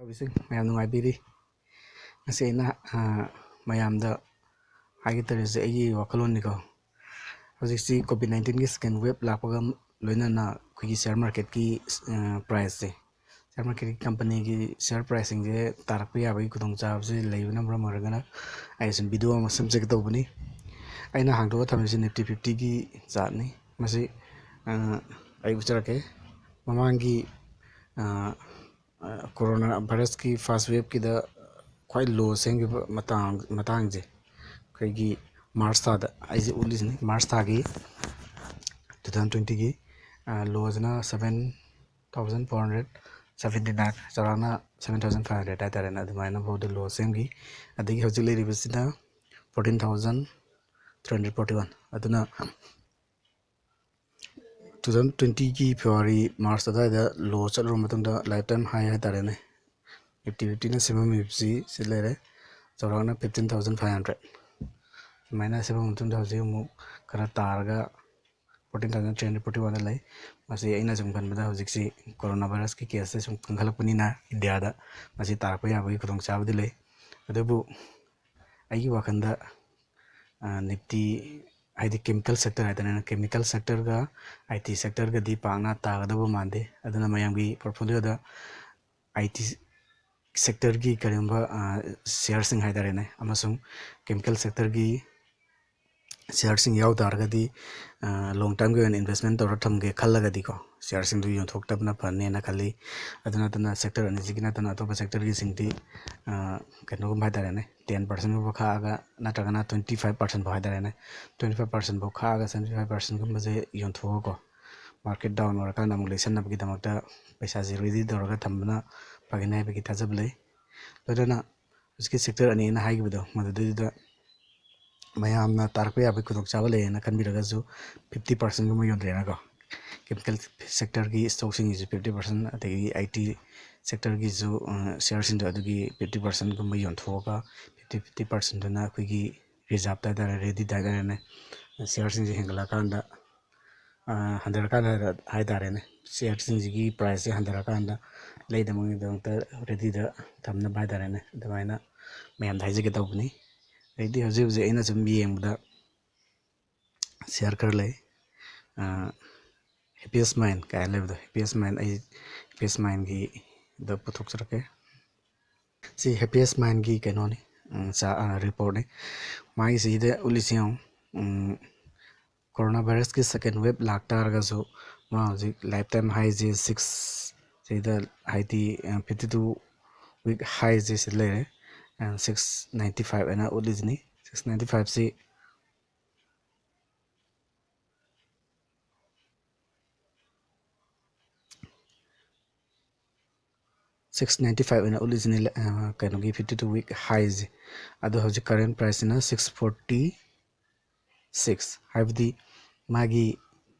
ꯇꯧꯕꯤꯁꯤꯡ ꯃꯌꯥꯝ ꯅꯨꯡꯉꯥꯏꯕꯤꯔꯤ ꯉꯁꯤ ꯑꯩꯅ ꯃꯌꯥꯝꯗ ꯍꯥꯏꯒꯦ ꯇꯧꯔꯤꯁꯦ ꯑꯩꯒꯤ ꯋꯥꯈꯜꯂꯣꯟꯅꯤꯀꯣ ꯍꯧꯖꯤꯛꯁꯤ COVID-19ꯒꯤ ꯁꯦꯀꯦꯟ ꯋꯦꯕ ꯂꯥꯛꯄꯒ ꯂꯣꯏꯅꯅ ꯑꯩꯈꯣꯏꯒꯤ ꯁꯤꯌꯔ ꯃꯥꯔꯀꯦꯠꯀꯤ ꯄ꯭ꯔꯥꯏꯁꯁꯦ ꯁꯤꯌꯔ ꯃꯥꯔꯀꯦꯠꯀꯤ ꯀꯝꯄꯅꯤꯒꯤ ꯁꯤꯌꯔ ꯄ꯭ꯔꯥꯏꯁꯤꯡꯁꯦ ꯇꯥꯔꯛꯄ ꯌꯥꯕꯒꯤ ꯈꯨꯗꯣꯡꯆꯥꯕꯁꯦ ꯂꯩꯕꯅ ꯃꯔꯝ ꯑꯣꯏꯔꯒꯅ ꯑꯩ ꯁꯨꯝ ꯚꯤꯗꯤꯑꯣ ꯑꯃ ꯁꯦꯝꯖꯒꯦ ꯇꯧꯕꯅꯤ ꯑꯩꯅ ꯍꯥꯡꯗꯣꯛꯑ ꯊꯝꯃꯤꯁꯦ Nifty 50ꯒꯤ ꯆꯥꯔꯠꯅꯤ ꯃꯁꯤ ꯑꯩ ꯎꯠꯆꯔꯛꯀꯦ ꯃꯃꯥꯡꯒꯤ ꯀꯣꯔꯣꯅꯥ ꯚꯥꯏꯔꯁꯀꯤ ꯐꯥꯔꯁ ꯋꯦꯕꯀꯤꯗ ꯈ꯭ꯋꯥꯏ ꯂꯣ ꯁꯦꯝꯈꯤꯕ ꯃꯇꯥꯡꯁꯦ ꯑꯩꯈꯣꯏꯒꯤ ꯃꯥꯔꯆ ꯊꯥꯗ ꯑꯩꯁꯦ ꯎꯠꯂꯤꯁꯤꯅꯤ ꯃꯥꯔꯆ ꯊꯥꯒꯤ 2020ꯒꯤ ꯂꯣꯁꯤꯅ 7,479 ꯆꯥꯎꯔꯥꯛꯅ 7,500 ꯍꯥꯏꯇꯥꯔꯦꯅꯦ ꯑꯗꯨꯃꯥꯏꯅ ꯐꯥꯎꯗ ꯂꯣ ꯁꯦꯝꯈꯤ ꯑꯗꯒꯤ ꯍꯧꯖꯤꯛ ꯂꯩꯔꯤꯕꯁꯤꯅ 14,341 ꯑꯗꯨꯅ 2020ꯒꯤ ꯐꯦꯕ꯭ꯔꯨꯋꯥꯔꯤ ꯃꯥꯔꯆ ꯑꯗꯨꯋꯥꯏꯗ ꯂꯣ ꯆꯠꯂꯨꯔ ꯃꯇꯨꯡꯗ ꯂꯥꯏꯐ ꯇꯥꯏꯝ ꯍꯥꯏ ꯍꯥꯏꯇꯥꯔꯦꯅꯦ Nifty 50ꯅ ꯁꯦꯝꯃꯝꯃꯤꯕꯁꯤ ꯁꯤ ꯂꯩꯔꯦ ꯆꯥꯎꯔꯥꯛꯅ 15,500 ꯑꯗꯨꯃꯥꯏꯅ ꯁꯦꯝꯃ ꯃꯇꯨꯡꯗ ꯍꯧꯖꯤꯛ ꯑꯃꯨꯛ ꯈꯔ ꯇꯥꯔꯒ 14,341ꯗ ꯂꯩ ꯃꯁꯤ ꯑꯩꯅ ꯁꯨꯝ ꯈꯟꯕꯗ ꯍꯧꯖꯤꯛꯁꯤ ꯀꯣꯔꯣꯅꯥ ꯚꯥꯏꯔꯁꯀꯤ ꯀꯦꯁꯁꯦ ꯁꯨꯝ ꯀꯟꯈꯠꯂꯛꯄꯅꯤꯅ ꯏꯟꯗꯤꯌꯥꯗ ꯃꯁꯤ ꯇꯥꯔꯛꯄ ꯌꯥꯕꯒꯤ ꯈꯨꯗꯣꯡꯆꯥꯕꯗꯤ ꯂꯩ ꯑꯗꯨꯕꯨ ꯑꯩꯒꯤ ꯋꯥꯈꯜꯗ Nifty ꯍꯥꯏꯗꯤ ꯀꯦꯃꯤꯀꯦꯜ ꯁꯦꯛꯇꯔ ꯍꯥꯏꯇꯥꯔꯦꯅꯦ ꯀꯦꯃꯤꯀꯦꯜ ꯁꯦꯛꯇꯔꯒ IT ꯁꯦꯛꯇꯔꯒꯗꯤ ꯄꯥꯛꯅ ꯇꯥꯒꯗꯕ ꯃꯥꯟꯗꯦ ꯑꯗꯨꯅ ꯃꯌꯥꯝꯒꯤ ꯄꯣꯔꯠꯐꯣꯂꯤꯌꯣꯗ IT ꯁꯦꯛꯇꯔꯒꯤ ꯀꯔꯤꯒꯨꯝꯕ ꯁꯤꯌꯔꯁꯤꯡ ꯍꯥꯏꯇꯥꯔꯦꯅꯦ ꯑꯃꯁꯨꯡ ꯀꯦꯃꯤꯀꯦꯜ ꯁꯦꯛꯇꯔꯒꯤ ꯁꯤꯌꯔꯁꯤꯡ ꯌꯥꯎ ꯇꯥꯔꯒꯗꯤ ꯂꯣꯡ ꯇꯔꯝꯒꯤ ꯑꯣꯏꯅ ꯏꯟꯚꯦꯁꯃꯦꯟ ꯇꯧꯔ ꯊꯝꯒꯦ ꯈꯜꯂꯒꯗꯤꯀꯣ ꯁꯤꯌꯔꯁꯤꯡꯗꯨ ꯌꯣꯟꯊꯣꯛꯇꯕꯅ ꯐꯅꯦꯅ ꯈꯜꯂꯤ ꯑꯗꯨ ꯅꯠꯇꯅ ꯁꯦꯛꯇꯔ ꯑꯅꯤꯁꯤꯒꯤ ꯅꯠꯇꯅ ꯑꯇꯣꯞꯄ ꯁꯦꯛꯇꯔꯒꯤꯁꯤꯡꯗꯤ ꯀꯩꯅꯣꯒꯨꯝꯕ ꯍꯥꯏꯇꯥꯔꯦꯅꯦ 10%ꯒꯨꯝꯕ ꯈꯥꯛꯑꯒ ꯅꯠꯇ꯭ꯔꯒꯅ 25% ꯐꯥꯎ ꯍꯥꯏꯇꯥꯔꯦꯅꯦ 25% ꯐꯥꯎ ꯈꯥꯛꯑꯒ 75%ꯒꯨꯝꯕꯁꯦ ꯌꯣꯟꯊꯣꯛꯑꯒꯀꯣ ꯃꯥꯔꯀꯦꯠ ꯗꯥꯎꯟ ꯑꯣꯏꯔꯀꯥꯟꯗ ꯑꯃꯨꯛ ꯂꯩꯁꯟꯅꯕꯒꯤꯗꯃꯛꯇ ꯄꯩꯁꯥꯁꯦ ꯔꯦꯗꯤ ꯇꯧꯔꯒ ꯊꯝꯕꯅ ꯐꯒꯅꯤ ꯍꯥꯏꯕꯒꯤ ꯊꯥꯖꯕ ꯂꯩ ꯂꯣꯏꯅꯅ ꯍꯧꯖꯤꯛꯀꯤ ꯁꯦꯛꯇꯔ ꯑꯅꯤ ꯑꯩꯅ ꯍꯥꯏꯈꯤꯕꯗꯣ ꯃꯗꯨꯗꯩꯗꯨꯗ ꯃꯌꯥꯝꯅ ꯇꯥꯔꯛꯄ ꯌꯥꯕꯒꯤ ꯈꯨꯗꯣꯡꯆꯥꯕ ꯂꯩꯌꯦꯅ ꯈꯟꯕꯤꯔꯒꯁꯨ 50%ꯒꯨꯝꯕ ꯌꯣꯟꯊꯣꯛꯑꯦꯅꯀꯣ ꯀꯦꯃꯤꯀꯦꯜ ꯁꯦꯛꯇꯔꯒꯤ ꯁ꯭ꯇꯣꯛꯁꯤꯡꯒꯤꯁꯨ 50% ꯑꯗꯒꯤ IT ꯁꯦꯛꯇꯔꯒꯤꯁꯨ ꯁꯤꯌꯔꯁꯤꯡꯗꯣ ꯑꯗꯨꯒꯤ 50%ꯒꯨꯝꯕ ꯌꯣꯟꯊꯣꯛꯑꯒ 50%ꯗꯨꯅ ꯑꯩꯈꯣꯏꯒꯤ ꯔꯤꯖꯥꯕꯇ ꯍꯥꯏꯇꯥꯔꯦ ꯔꯦꯗꯤꯗ ꯍꯥꯏꯇꯥꯔꯦꯅꯦ ꯁꯤꯌꯔꯁꯤꯡꯁꯦ ꯍꯦꯟꯒꯠꯂꯛꯑꯀꯥꯟꯗ ꯍꯟꯊꯔꯀꯥꯟꯗ ꯍꯥꯏꯇꯥꯔꯦꯅꯦ ꯁꯤꯌꯔꯁꯤꯡꯁꯤꯒꯤ ꯄ꯭ꯔꯥꯏꯁꯁꯦ ꯍꯟꯊꯔꯀꯥꯟꯗ ꯂꯩꯅꯕꯒꯤꯗꯃꯛꯇ ꯔꯦꯗꯤꯗ ꯊꯝꯅꯕ ꯍꯥꯏꯇꯥꯔꯦꯅꯦ ꯑꯗꯨꯃꯥꯏꯅ ꯃꯌꯥꯝꯗ ꯍꯥꯏꯖꯒꯦ ꯇꯧꯕꯅꯤ ꯑꯗꯩꯗꯤ ꯍꯧꯖꯤꯛ ꯑꯩꯅ ꯁꯨꯝ ꯌꯦꯡꯕꯗ ꯁꯤꯌꯔ ꯈꯔ ꯂꯩ ꯍꯦꯄꯤꯌꯦꯁ ꯃꯥꯏꯟ ꯀꯥꯏꯅ ꯂꯩꯕꯗꯣ ꯍꯦꯄꯤꯌꯦꯁ ꯃꯥꯏꯟ ꯑꯩ ꯍꯦꯄꯤꯌꯦꯁ ꯃꯥꯏꯟꯒꯤꯗ ꯄꯨꯊꯣꯛꯆꯔꯛꯀꯦ ꯁꯤ ꯍꯦꯄꯤꯌꯦꯁ ꯃꯥꯏꯟꯒꯤ ꯀꯩꯅꯣꯅꯤ ꯔꯤꯄꯣꯔꯠꯅꯤ ꯃꯥꯒꯤꯁꯤꯗ ꯎꯠꯂꯤꯁꯤ ꯌꯦꯡꯉꯨ ꯀꯣꯔꯣꯅꯥ ꯚꯥꯏꯔꯁꯀꯤ ꯁꯦꯀꯦꯟ ꯋꯦꯕ ꯂꯥꯛꯇꯥꯔꯒꯁꯨ ꯃꯥ ꯍꯧꯖꯤꯛ ꯂꯥꯏꯐ ꯇꯥꯏꯝ ꯍꯥꯏꯁꯦ 6 ꯁꯤꯗ ꯍꯥꯏꯗꯤ 52 ꯋꯤꯛ ꯍꯥꯏꯁꯦ ꯁꯤꯗ ꯂꯩꯔꯦ 695 ꯑꯅ ꯎꯠꯂꯤꯁꯤꯅꯤ 695ꯁꯤ ꯑꯣꯏꯅ ꯎꯠꯂꯤꯁꯤꯅꯤ ꯀꯩꯅꯣꯒꯤ 52 ꯋꯤꯛ ꯍꯥꯏꯁꯦ ꯑꯗꯣ ꯍꯧꯖꯤꯛ ꯀꯔꯦꯟ ꯄ꯭ꯔꯥꯏꯁꯁꯤꯅ 646 ꯍꯥꯏꯕꯗꯤ ꯃꯥꯒꯤ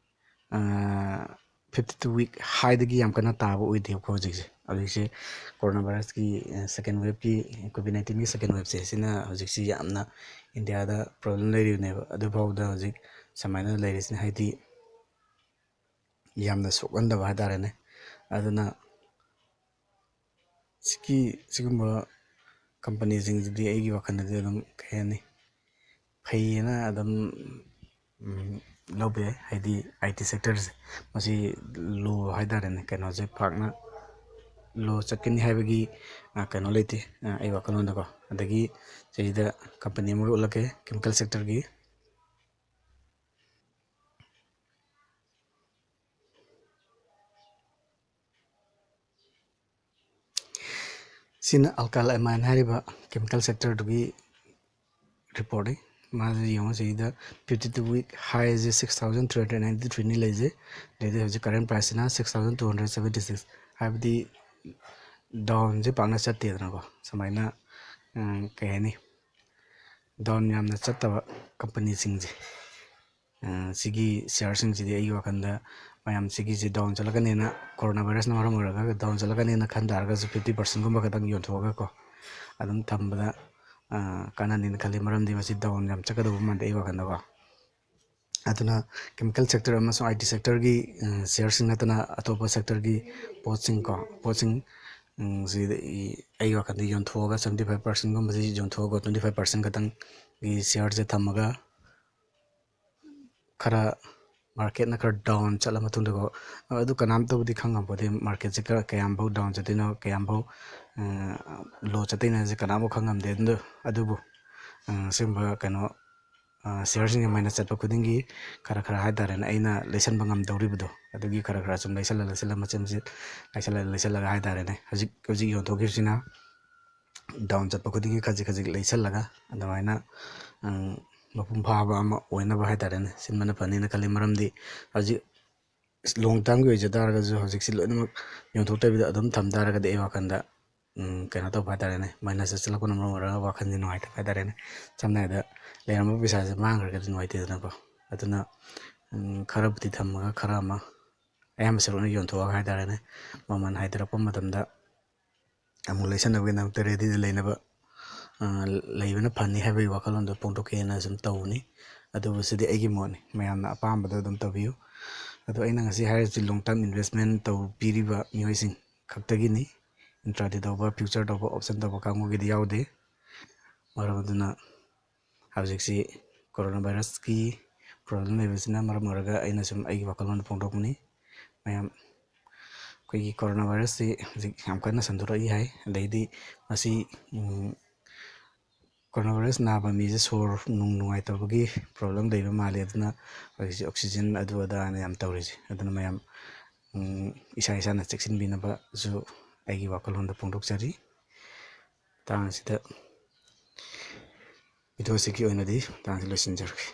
52 ꯋꯤꯛ ꯍꯥꯏꯗꯒꯤ ꯌꯥꯝ ꯀꯟꯅ ꯇꯥꯕ ꯑꯣꯏꯗꯦꯕꯀꯣ ꯍꯧꯖꯤꯛꯁꯦ ꯀꯣꯔꯣꯅꯥ ꯚꯥꯏꯔꯁꯀꯤ ꯁꯦꯀꯦꯟ ꯋꯦꯕꯀꯤ COVID-19ꯒꯤ ꯁꯦꯀꯦꯟ ꯋꯦꯕꯁꯦ ꯁꯤꯅ ꯍꯧꯖꯤꯛꯁꯤ ꯌꯥꯝꯅ ꯏꯟꯗꯤꯌꯥꯗ ꯄ꯭ꯔꯣꯕ꯭ꯂꯦꯝ ꯂꯩꯔꯤꯕꯅꯦꯕ ꯑꯗꯨꯐꯥꯎꯗ ꯍꯧꯖꯤꯛ ꯁꯨꯃꯥꯏꯅ ꯂꯩꯔꯤꯁꯤꯅ ꯍꯥꯏꯗꯤ ꯌꯥꯝꯅ ꯁꯣꯛꯍꯟꯗꯕ ꯍꯥꯏꯇꯥꯔꯦꯅꯦ ꯑꯗꯨꯅ ꯁꯤꯒꯨꯝꯕ ꯀꯝꯄꯅꯤꯁꯤꯡꯁꯤꯗꯤ ꯑꯩꯒꯤ ꯋꯥꯈꯜꯗꯗꯤ ꯑꯗꯨꯝ ꯀꯩ ꯍꯥꯏꯅꯤ ꯐꯩꯌꯦꯅ ꯑꯗꯨꯝ ꯂꯧꯕ ꯌꯥꯏ ꯍꯥꯏꯗꯤ IT ꯁꯦꯛꯇꯔꯁꯦ ꯃꯁꯤ ꯂꯣ ꯍꯥꯏꯇꯥꯔꯦꯅꯦ ꯀꯩꯅꯣꯁꯦ ꯄꯥꯛꯅ ꯂꯣ ꯆꯠꯀꯅꯤ ꯍꯥꯏꯕꯒꯤ ꯀꯩꯅꯣ ꯂꯩꯇꯦ ꯑꯩ ꯋꯥꯈꯜꯂꯣꯟꯗꯀꯣ ꯑꯗꯒꯤ ꯁꯤꯗ ꯀꯝꯄꯅꯤ ꯑꯃꯒ ꯎꯠꯂꯛꯀꯦ ꯀꯦꯃꯤꯀꯦꯜ ꯁꯦꯛꯇꯔꯒꯤ ꯁꯤꯅ ꯑꯜꯀꯥꯏꯜ ꯑꯃꯥꯏꯟ ꯍꯥꯏꯔꯤꯕ ꯀꯦꯃꯤꯀꯦꯜ ꯁꯦꯛꯇꯔꯗꯨꯒꯤ ꯔꯤꯄꯣꯔꯠꯅꯤ ꯃꯥꯁꯦ ꯌꯦꯡꯉꯣ ꯁꯤꯗ 52 ꯋꯤꯛ ꯍꯥꯏꯁꯦ 6,393ꯅꯤ ꯂꯩꯖꯩ ꯑꯗꯩꯗꯤ ꯍꯧꯖꯤꯛ ꯀꯔꯦꯟ ꯄ꯭ꯔꯥꯏꯁꯁꯤꯅ 6,276 ꯍꯥꯏꯕꯗꯤ ꯗꯥꯎꯟꯁꯦ ꯄꯥꯛꯅ ꯆꯠꯇꯦꯗꯅꯀꯣ ꯁꯨꯃꯥꯏꯅ ꯀꯩ ꯍꯥꯏꯅꯤ ꯗꯥꯎꯟ ꯌꯥꯝꯅ ꯆꯠꯇꯕ ꯀꯝꯄꯅꯤꯁꯤꯡꯁꯦ ꯁꯤꯒꯤ ꯁꯤꯌꯔꯁꯤꯡꯁꯤꯗꯤ ꯑꯩꯒꯤ ꯋꯥꯈꯜꯗ ꯃꯌꯥꯝ ꯁꯤꯒꯤꯁꯤ ꯗꯥꯎꯟ ꯆꯠꯂꯛꯀꯅꯤꯅ ꯀꯣꯔꯣꯅꯥ ꯚꯥꯏꯔꯁꯅ ꯃꯔꯝ ꯑꯣꯏꯔꯒ ꯗꯥꯎꯟ ꯆꯠꯂꯛꯀꯅꯤꯅ ꯈꯟ ꯇꯥꯔꯒꯁꯨ 50%ꯒꯨꯝꯕ ꯈꯛꯇꯪ ꯌꯣꯟꯊꯣꯛꯑꯒꯀꯣ ꯑꯗꯨꯝ ꯊꯝꯕꯗ ꯀꯥꯟꯅꯅꯤꯅ ꯈꯜꯂꯤ ꯃꯔꯝꯗꯤ ꯃꯁꯤ ꯗꯥꯎꯟ ꯌꯥꯝ ꯆꯠꯀꯗꯧꯕ ꯃꯥꯟꯗꯦ ꯑꯩ ꯋꯥꯈꯜꯗꯀꯣ ꯑꯗꯨꯅ ꯀꯦꯃꯤꯀꯦꯜ ꯁꯦꯛꯇꯔ ꯑꯃꯁꯨꯡ IT ꯁꯦꯛꯇꯔꯒꯤ ꯁꯤꯌꯔꯁꯤꯡ ꯅꯠꯇꯅ ꯑꯇꯣꯞꯄ ꯁꯦꯛꯇꯔꯒꯤ ꯄꯣꯠꯁꯤꯡ ꯁꯤꯗ ꯑꯩꯒꯤ ꯋꯥꯈꯜꯗ ꯌꯣꯟꯊꯣꯛꯑꯒ 75%ꯒꯨꯝꯕꯁꯤ ꯌꯣꯟꯊꯣꯛꯑꯒ 25% ꯈꯛꯇꯪꯒꯤ ꯁꯤꯌꯥꯔꯁꯦ ꯊꯝꯃꯒ ꯈꯔ ꯃꯥꯔꯀꯦꯠꯅ ꯈꯔ ꯗꯥꯎꯟ ꯆꯠꯂ ꯃꯇꯨꯡꯗꯀꯣ ꯑꯗꯨ ꯀꯅꯥꯝꯇꯕꯨꯗꯤ ꯈꯪꯉꯝꯄꯣꯠꯇꯦ ꯃꯥꯔꯀꯦꯠꯁꯦ ꯀꯌꯥꯝꯐꯥꯎ ꯗꯥꯎꯟ ꯆꯠꯇꯣꯏꯅꯣ ꯀꯌꯥꯝꯐꯥꯎ ꯂꯣ ꯆꯠꯇꯣꯏꯅꯣ ꯍꯥꯏꯁꯦ ꯀꯅꯥꯝꯐꯥꯎ ꯈꯪꯉꯝꯗꯦ ꯑꯗꯨꯕꯨ ꯁꯤꯒꯨꯝꯕ ꯀꯩꯅꯣ ꯁꯤꯌꯥꯔꯁꯤꯡꯁꯦ ꯃꯥꯏꯅꯁ ꯆꯠꯄ ꯈꯨꯗꯤꯡꯒꯤ ꯈꯔ ꯈꯔ ꯍꯥꯏꯇꯥꯔꯦꯅꯦ ꯑꯩꯅ ꯂꯩꯁꯟꯕ ꯉꯝꯗꯧꯔꯤꯕꯗꯣ ꯑꯗꯨꯒꯤ ꯈꯔ ꯈꯔ ꯁꯨꯝ ꯂꯩꯁꯜꯂ ꯃꯆꯦꯠ ꯃꯆꯦꯠ ꯂꯩꯁꯜꯂꯒ ꯍꯥꯏꯇꯥꯔꯦꯅꯦ ꯍꯧꯖꯤꯛ ꯌꯣꯟꯊꯣꯛꯈꯤꯕꯁꯤꯅ ꯗꯥꯎꯟ ꯆꯠꯄ ꯈꯨꯗꯤꯡꯒꯤ ꯈꯖꯤꯛ ꯈꯖꯤꯛ ꯂꯩꯁꯜꯂꯒ ꯑꯗꯨꯃꯥꯏꯅ ꯃꯄꯨꯡ ꯐꯥꯕ ꯑꯃ ꯑꯣꯏꯅꯕ ꯍꯥꯏꯇꯥꯔꯦꯅꯦ ꯁꯤꯟꯕꯅ ꯐꯅꯤꯅ ꯈꯜꯂꯤ ꯃꯔꯝꯗꯤ ꯍꯧꯖꯤꯛ ꯂꯣꯡ ꯇꯥꯔꯝꯒꯤ ꯑꯣꯏꯖ ꯇꯥꯔꯒꯁꯨ ꯍꯧꯖꯤꯛꯁꯤ ꯂꯣꯏꯅꯃꯛ ꯌꯣꯟꯊꯣꯛꯇꯕꯤꯗ ꯑꯗꯨꯝ ꯊꯝ ꯇꯥꯔꯒꯗꯤ ꯑꯩ ꯋꯥꯈꯜꯗ ꯀꯩꯅꯣ ꯇꯧꯕ ꯍꯥꯏꯇꯥꯔꯦꯅꯦ ꯃꯥꯏꯅꯁ ꯆꯠꯁꯤꯜꯂꯛꯄꯅ ꯃꯔꯝ ꯑꯣꯏꯔꯒ ꯋꯥꯈꯜꯁꯦ ꯅꯨꯡꯉꯥꯏꯇꯕ ꯍꯥꯏꯇꯥꯔꯦꯅꯦ ꯁꯝꯅ ꯍꯥꯏꯔꯕꯗ ꯂꯩꯔꯝꯕ ꯄꯩꯁꯥꯁꯦ ꯃꯥꯡꯈ꯭ꯔꯒꯗꯤ ꯅꯨꯡꯉꯥꯏꯇꯦꯗꯅꯀꯣ ꯑꯗꯨꯅ ꯈꯔꯕꯨꯗꯤ ꯊꯝꯃꯒ ꯈꯔ ꯑꯃ ꯑꯌꯥꯝꯕ ꯁꯔꯨꯛꯅ ꯌꯣꯟꯊꯣꯛꯑꯒ ꯍꯥꯏꯇꯥꯔꯦꯅꯦ ꯃꯃꯜ ꯍꯥꯏꯊꯔꯛꯄ ꯃꯇꯝꯗ ꯑꯃꯨꯛ ꯂꯩꯁꯟꯅꯕꯒꯤꯗꯃꯛꯇ ꯔꯦꯗꯤꯗ ꯂꯩꯅꯕ ꯂꯩꯕꯅ ꯐꯅꯤ ꯍꯥꯏꯕꯒꯤ ꯋꯥꯈꯜꯂꯣꯟꯗꯣ ꯐꯣꯡꯗꯣꯛꯀꯦꯅ ꯁꯨꯝ ꯇꯧꯕꯅꯤ ꯑꯗꯨꯕꯨ ꯁꯤꯗꯤ ꯑꯩꯒꯤ ꯃꯣꯠꯅꯤ ꯃꯌꯥꯝꯅ ꯑꯄꯥꯝꯕꯗꯣ ꯑꯗꯨꯝ ꯇꯧꯕꯤꯌꯨ ꯑꯗꯣ ꯑꯩꯅ ꯉꯁꯤ ꯍꯥꯏꯔꯤꯕꯁꯤ ꯂꯣꯡ ꯇꯥꯔꯝ ꯏꯟꯚꯦꯁꯃꯦꯟ ꯇꯧꯕꯤꯔꯤꯕ ꯃꯤꯑꯣꯏꯁꯤꯡ ꯈꯛꯇꯒꯤꯅꯤ ꯏꯟꯇ꯭ꯔꯥꯗꯦ ꯇꯧꯕ ꯐ꯭ꯌꯨꯆꯔ ꯇꯧꯕ ꯑꯣꯞꯁꯟ ꯇꯧꯕ ꯀꯥꯡꯕꯨꯒꯤꯗꯤ ꯌꯥꯎꯗꯦ ꯃꯔꯝ ꯑꯗꯨꯅ ꯍꯧꯖꯤꯛꯁꯤ ꯀꯣꯔꯣꯅꯥ ꯚꯥꯏꯔꯁꯀꯤ ꯄ꯭ꯔꯣꯕ꯭ꯂꯦꯝ ꯂꯩꯕꯁꯤꯅ ꯃꯔꯝ ꯑꯣꯏꯔꯒ ꯑꯩꯅ ꯁꯨꯝ ꯑꯩꯒꯤ ꯋꯥꯈꯜꯂꯣꯟ ꯐꯣꯡꯗꯣꯛꯄꯅꯤ ꯃꯌꯥꯝ ꯑꯩꯈꯣꯏꯒꯤ ꯀꯣꯔꯣꯅꯥ ꯚꯥꯏꯔꯁꯁꯤ ꯍꯧꯖꯤꯛ ꯌꯥꯝ ꯀꯟꯅ ꯁꯟꯗꯣꯔꯛꯏ ꯍꯥꯏ ꯑꯗꯩꯗꯤ ꯃꯁꯤ ꯀꯣꯔꯣꯅꯥ ꯚꯥꯏꯔꯁ ꯅꯥꯕ ꯃꯤꯁꯦ ꯁꯣꯔ ꯅꯨꯡꯉꯥꯏꯇꯕꯒꯤ ꯄ꯭ꯔꯣꯕ꯭ꯂꯦꯝ ꯂꯩꯕ ꯃꯥꯜꯂꯤ ꯑꯗꯨꯅ ꯍꯧꯖꯤꯛꯁꯤ ꯑꯣꯛꯁꯤꯖꯦꯟ ꯑꯗꯨ ꯑꯗꯥꯅ ꯌꯥꯝ ꯇꯧꯔꯤꯁꯦ ꯑꯗꯨꯅ ꯃꯌꯥꯝ ꯏꯁꯥꯅ ꯆꯦꯛꯁꯤꯟꯕꯤꯅꯕꯁꯨ ꯑꯩꯒꯤ ꯋꯥꯈꯜꯂꯣꯟꯗ ꯐꯣꯡꯗꯣꯛꯆꯔꯤ ꯃꯇꯥꯡ ꯑꯁꯤꯗ ꯚꯤꯗꯤꯑꯣ ꯑꯁꯤꯒꯤ ꯑꯣꯏꯅꯗꯤ ꯃꯇꯥꯡꯁꯤ ꯂꯣꯏꯁꯤꯟꯖꯔꯒꯦ